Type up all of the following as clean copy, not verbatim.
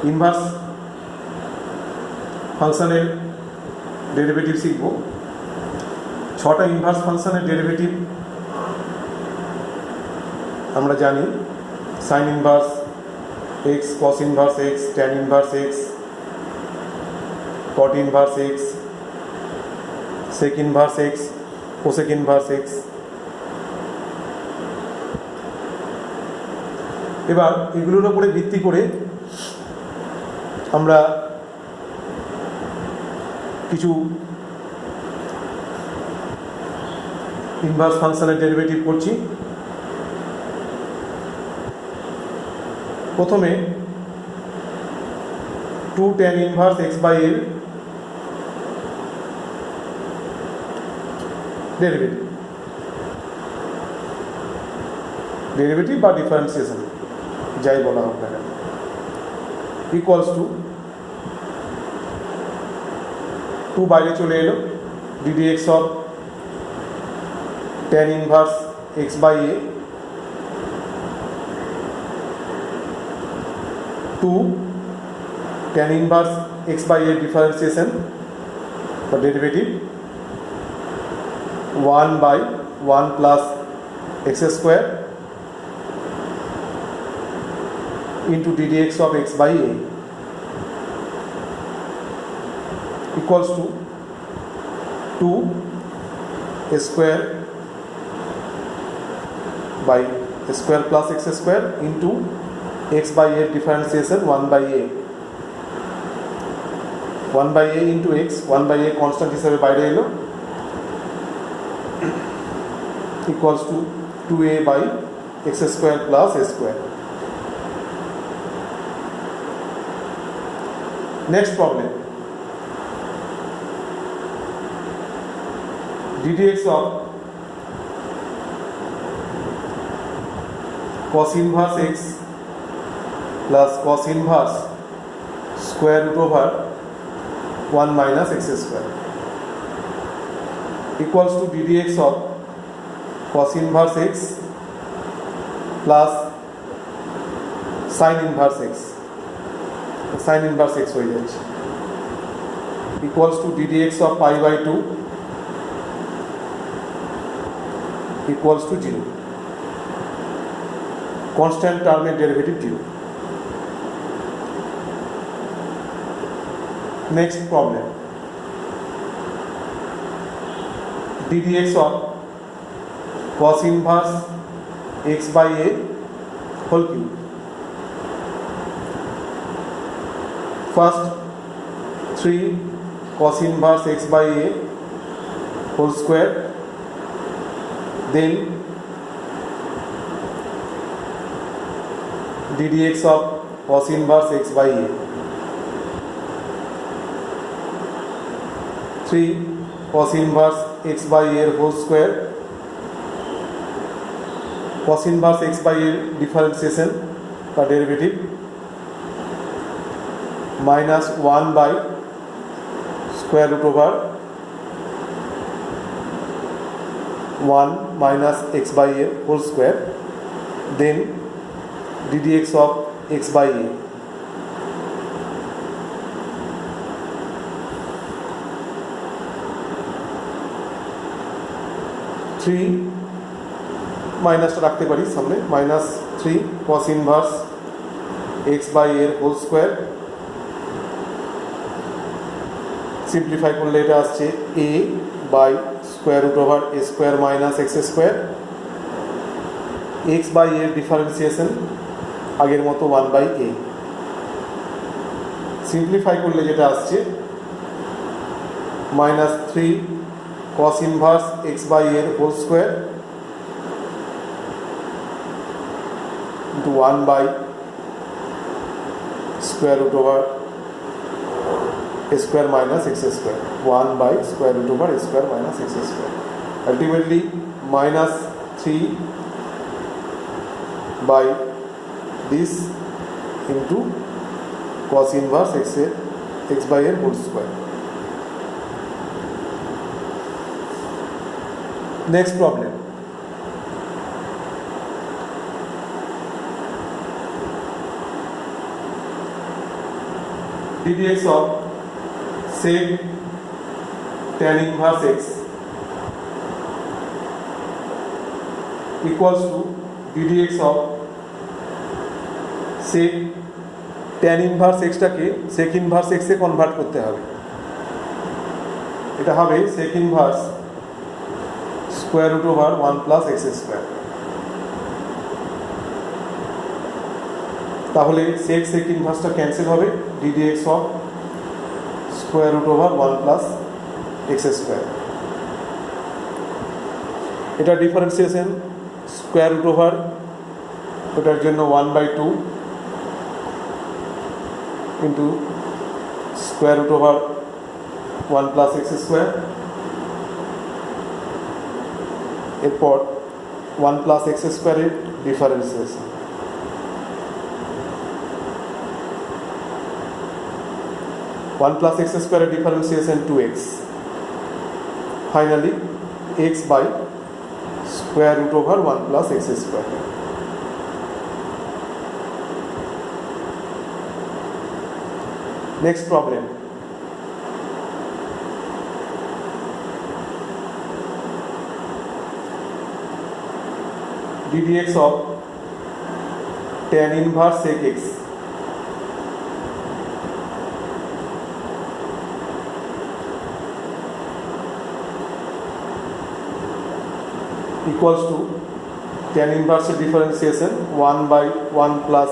Inverse ফাংশনের derivative শিখব। 6টা ইনভার্স ফাংশনের ডেরিভেটিভ আমরা জানি। Sine inverse x, cos inverse x, tan inverse x, cot inverse x, sec inverse x, cosec inverse x. এবার এগুলোর উপরে ভিত্তি করে আমরা কিছু ইনভার্স ফাংশনের ডেরিভেটিভ করছি। প্রথমে 2 tan inverse x by L derivative বা ডিফারেন্সিয়েশন যাই বলা হোক না কেন, ইকুয়ালস টু 2 বাইরে চলে এলো, d d x of tan inverse x by a 2 tan inverse x by a differentiation বা derivative 1 by 1 plus x square into ddx of x by a equals to 2 a square by a square plus x square into x by a differentiation 1 by a 1 by a into x 1 by a constant হিসেবে বাইরে এলো equals to 2a by x square plus a square. Next problem, ddx of cos inverse x plus cos inverse square root over 1 minus x square equals to ddx of cos inverse x plus sin inverse x, sin inverse x হয়ে যাচ্ছে equals to ddx of pi by 2 equals to 0. Constant term derivative 0. Next problem, ddx of cos inverse x by a whole cube. First 3 cos inverse x by a whole square, then ddx of cos inverse x by a 3 cos inverse x by a whole square, cos inverse x by a differentiation का derivative minus 1 by square root over 1 minus x by a whole square, then ddx of x by a. Three माइनसটা রাখতে পারি সামনে, minus 3 cos inverse x by এর whole square, simplify করলে এটা আসছে a by square root over a square minus x square, x by এর differentiation আগের মতো 1 বাই a, সিম্পলিফাই করলে যেটা আসছে minus 3 cos inverse x by এর whole square into 1 by square root over a square minus x square, 1 by square root over a square minus x square, ultimately minus 3 by this into cos inverse x by a whole square. Next problem, ddx of sec tan inverse x equals to ddx of sec tan inverse x টাকে sec inverse x এ convert করতে হবে। এটা হবে sec inverse square root over 1 plus x square। তাহলে sec inverse টা cancel হবে, ddx of square root over 1 plus x square। এটা differentiation square root over, ওটার জন্য 1/2 into square root over 1 plus x square, এরপর 1 প্লাস এক্স স্কোয়ারের differentiation, one plus x স্কোয়ারের differentiation 2x, finally x by square root over 1 plus x square। Next problem, ddx of tan inverse sec x equals to tan inverse differentiation 1 by 1 plus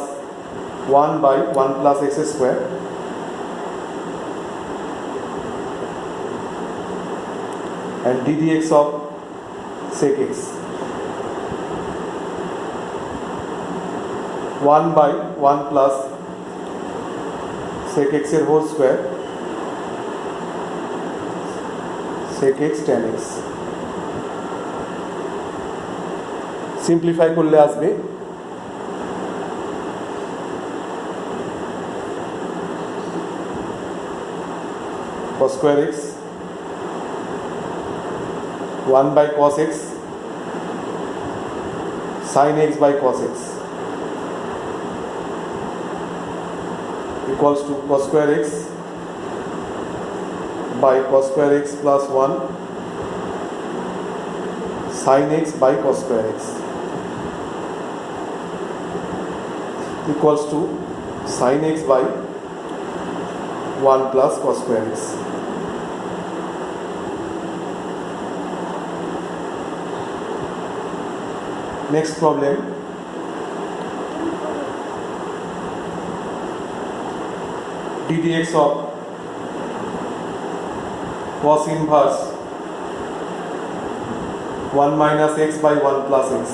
1 by 1 plus x square and ddx of sec x 1 by 1 plus sec x এর whole square sec x tan x। Simplify করলে আসবে cos square x 1 by cos x sin x by cos x equals to cos square x by cos square x plus 1 sin x by cos square x equals to sin x by 1 plus cos square x। Next problem, ddx of cos inverse 1 minus x by 1 plus x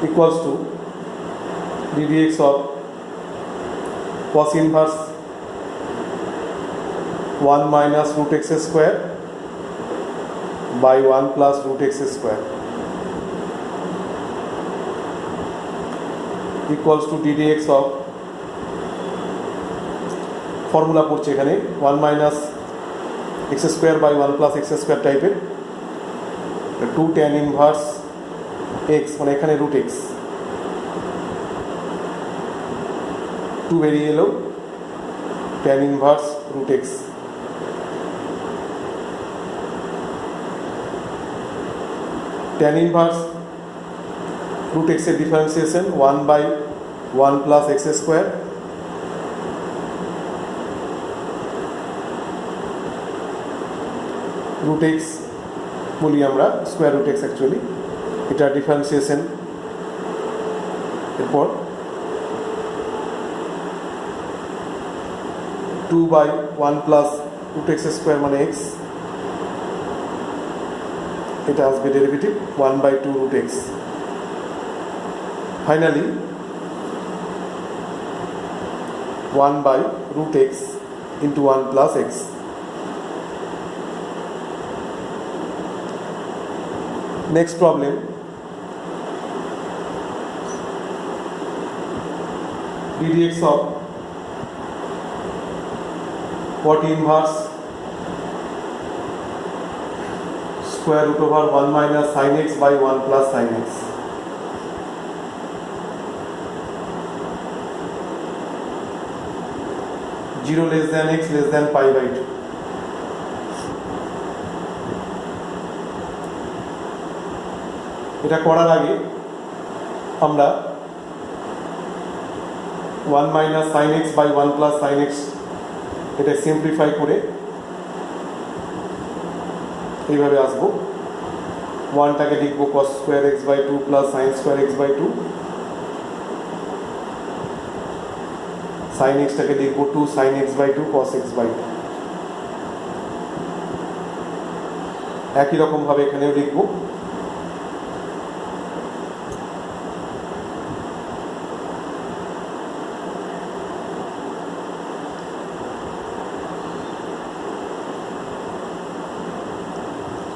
equals to ddx of cos inverse 1 minus root x square by 1 plus root x square equals to ddx of formula পড়ছে এখানে 1 minus x square by 1 plus x square টাইপের 2 tan inverse x মানে এখানে root x 2 বেরিয়ে এলো tan inverse root x tan inverse root x এর differentiation 1 by 1 plus x square root x বলি আমরা স্কোয়ার রুট এক্স অ্যাকচুয়ালি, এটা differentiation, এরপর 2 by 1 plus root x square মানে x, এটা আসবে derivative 1 by 2 root x, finally 1 by root x into 1 plus x। Next problem, ddx of cot inverse square root over 1 minus sin x by 1 plus sin x 0 less than x less than pi by 2. এটা করার আগে আমরা 1 minus sin x by 1 plus sin x এটা simplify করে এইভাবে আসবো। 1টাকে লিখবো cos square x by 2 plus sin square x by 2, sin x টাকে লিখবো 2 sin x by 2 cos x by 2। একই রকম ভাবে এখানেও লিখবো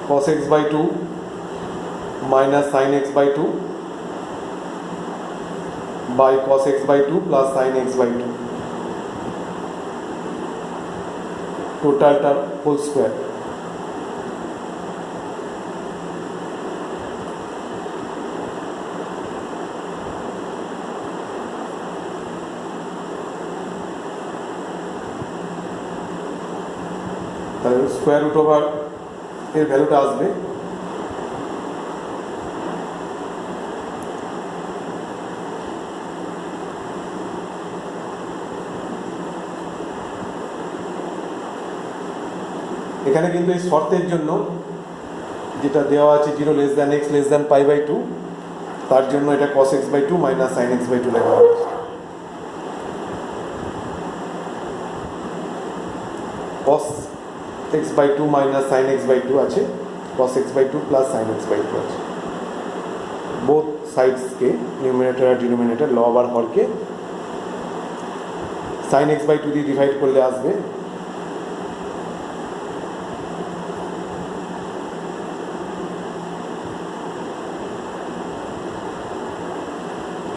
cos x by 2 minus sin x by 2 by cos x by 2 plus sin x by 2 total term whole square। তাহলে square root over এর ভ্যালুটা আসবে এখানে কিন্তু এই শর্তের জন্য যেটা দেওয়া আছে 0 less than x less than pi by 2, তার জন্য এটা cos x by 2 minus sin x by 2 লেখা হয়েছে। cos x by 2 minus sin x by 2 আছে, cos x by 2 plus sin x by 2 আছে। বোথ সাইডসকে নিউমিনেটর আর ডিনোমিনেটর লব আর হরকে sin x by 2 দিয়ে divide করলে আসবে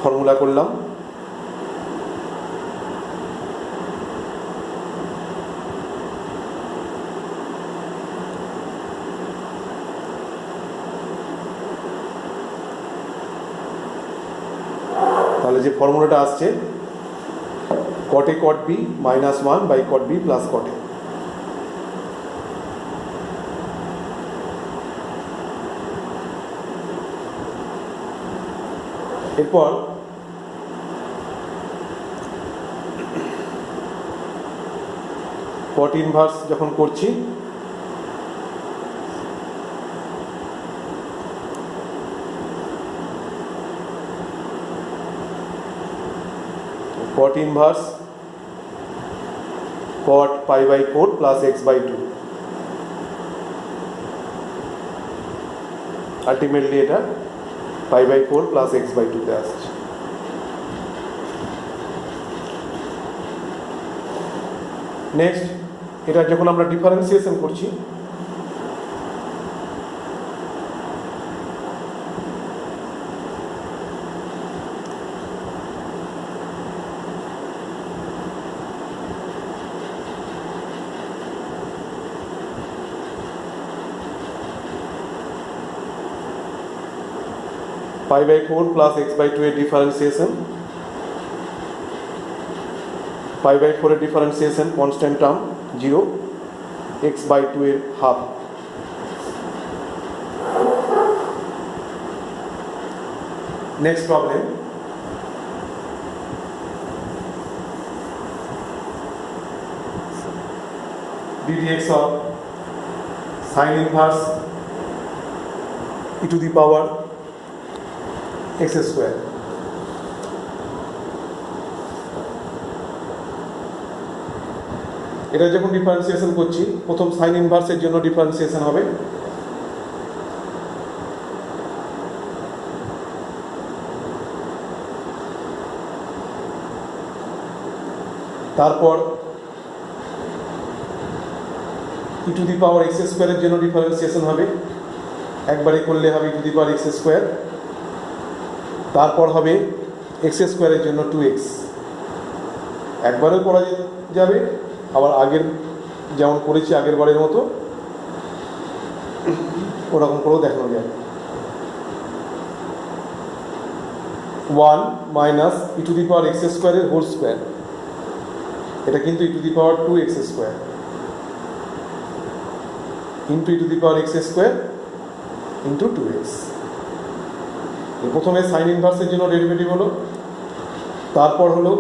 ফর্মুলা করলাম তাহলে যে ফর্মুলাটা আসছে cot a cot b minus 1 by cot b plus cot a। এরপর cot ইনভার্স যখন করছি cot inverse cot pi by 4 plus x by 2, ultimately এটা pi by 4 plus x by 2 তে আসছে। নেক্সট এটা যখন আমরা ডিফারেন্সিয়েশন করছি pi by 4 plus x by 2 এর ডিফারেন্সিয়েশন, pi by 4 এর differentiation constant term 0, x by 2 এর half. Next problem ddx of sin inverse e to the power x square. এটা যখন ডিফারেন্সিয়েশন করছি প্রথম সাইন ইনভার্সের জন্য ডিফারেন্সিয়েশন হবে তারপর ই টু দি পাওয়ার এক্স স্কোয়ারের জন্য ডিফারেন্সিয়েশন হবে, একবারে করলে হবে e to the power x square, তারপর হবে এক্স স্কোয়ারের জন্য 2x, একবারেও করা যাবে আবার আগের যেমন করেছি আগের বারের মতো ওরকম করেও দেখানো যাবে। 1 minus e to the power x স্কোয়ারের হোল স্কোয়ার এটা কিন্তু e to the power 2x square into e to the power x square into 2x। প্রথমে সাইন ইনভার্সের জন্য ডেরিভেটিভ হলো, তারপর হলো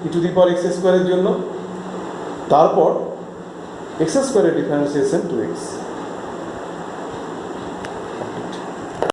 ই টু দি পাওয়ার x স্কোয়ারের জন্য, তারপর x স্কোয়ারের ডিফারেন্সিয়েশন 2x।